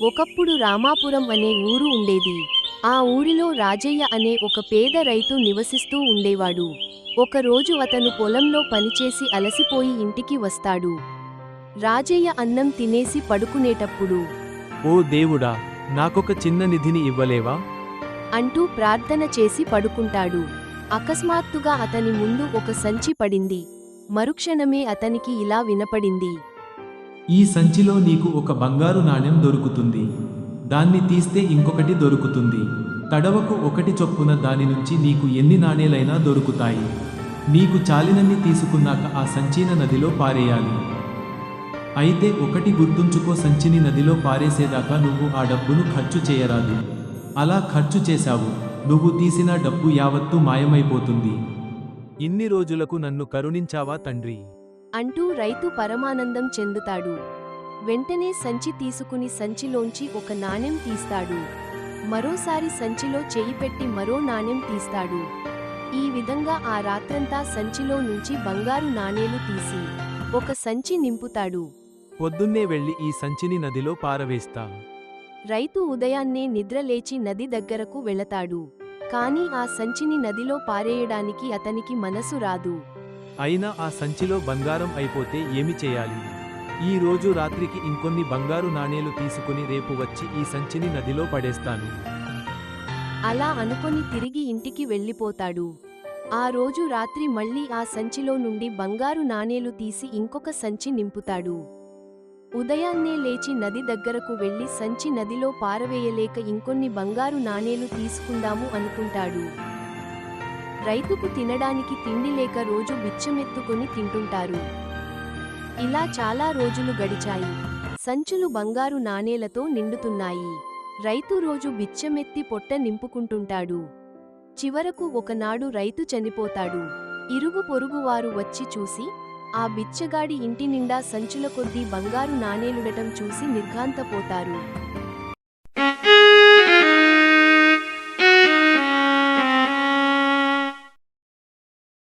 ఒకప్పుడు రామాపురం అనే ఊరు ఉండేది. ఆ ఊరిలో రాజయ్య అనే ఒక పేద రైతు నివసిస్తూ ఉండేవాడు. ఒకరోజు అతను పొలంలో పనిచేసి అలసిపోయి ఇంటికి వస్తాడు. రాజయ్య అన్నం తినేసి పడుకునేటప్పుడు ఓ దేవుడా, నాకొక చిన్న నిధిని ఇవ్వలేవా? అంటూ ప్రార్థన చేసి పడుకుంటాడు. అకస్మాత్తుగా అతని ముందు ఒక సంచి పడింది. మరుక్షణమే అతనికి ఇలా వినపడింది. ఈ సంచిలో నీకు ఒక బంగారు నాణెం దొరుకుతుంది. దాన్ని తీస్తే ఇంకొకటి దొరుకుతుంది. తడవకు ఒకటి చొప్పున దాని నుంచి నీకు ఎన్ని నాణేలైనా దొరుకుతాయి. నీకు చాలినన్ని తీసుకున్నాక ఆ సంచిని నదిలో పారేయాలి. అయితే ఒకటి గుర్తుంచుకో, సంచిని నదిలో పారేసేదాకా నువ్వు ఆ డబ్బును ఖర్చు చేయరాదు. అలా ఖర్చు చేశావు, నువ్వు తీసిన డబ్బు యావత్తూ మాయమైపోతుంది. ఇన్ని రోజులకు నన్ను కరుణించావా తండ్రి? అంటూ రైతు పరమానందం చెందుతాడు. వెంటనే సంచి తీసుకుని సంచిలోంచి ఒక నాణెం తీస్తాడు. మరోసారి సంచిలో చెయ్యి పెట్టి మరో నాణెం తీస్తాడు. ఈ విధంగా ఆ రాత్రంతా సంచిలో నుంచి బంగారు నాణేలు తీసి ఒక సంచి నింపుతాడు. పొద్దున్నే వెళ్ళి ఈ సంచిని నదిలో పారవేస్తా. రైతు ఉదయాన్నే నిద్రలేచి నది దగ్గరకు వెళతాడు. కాని ఆ సంచిని నదిలో పారేయడానికి అతనికి మనసు రాదు. అయినా ఆ సంచిలో బంగారం అయిపోతే ఏమి చేయాలి? ఈ రోజు రాత్రికి ఇంకొన్ని బంగారు నాణేలు తీసుకుని రేపు వచ్చి ఈ సంచిని నదిలో పడేస్తాను. అలా అనుకొని తిరిగి ఇంటికి వెళ్ళిపోతాడు. ఆ రోజు రాత్రి మళ్ళీ ఆ సంచిలో నుండి బంగారు నాణేలు తీసి ఇంకొక సంచి నింపుతాడు. ఉదయాన్నే లేచి నది దగ్గరకు వెళ్లి సంచి నదిలో పారవేయలేక ఇంకొన్ని బంగారు నాణేలు తీసుకుందాము అనుకుంటాడు. రైతుకు తినడానికి తిండి లేక రోజు బిచ్చమెత్తుకొని తింటుంటారు. ఇలా చాలా రోజులు గడిచాయి. సంచులు బంగారు నాణేలతో నిండుతున్నాయి. రైతు రోజు బిచ్చమెత్తి పొట్ట నింపుకుంటుంటాడు. చివరకు ఒకనాడు రైతు చనిపోతాడు. ఇరుగు పొరుగువారు వచ్చి చూసి ఆ బిచ్చగాడి ఇంటి నిండా సంచుల కొద్దీ బంగారు నాణేలుడటం చూసి నిర్ఘాంతపోతారు.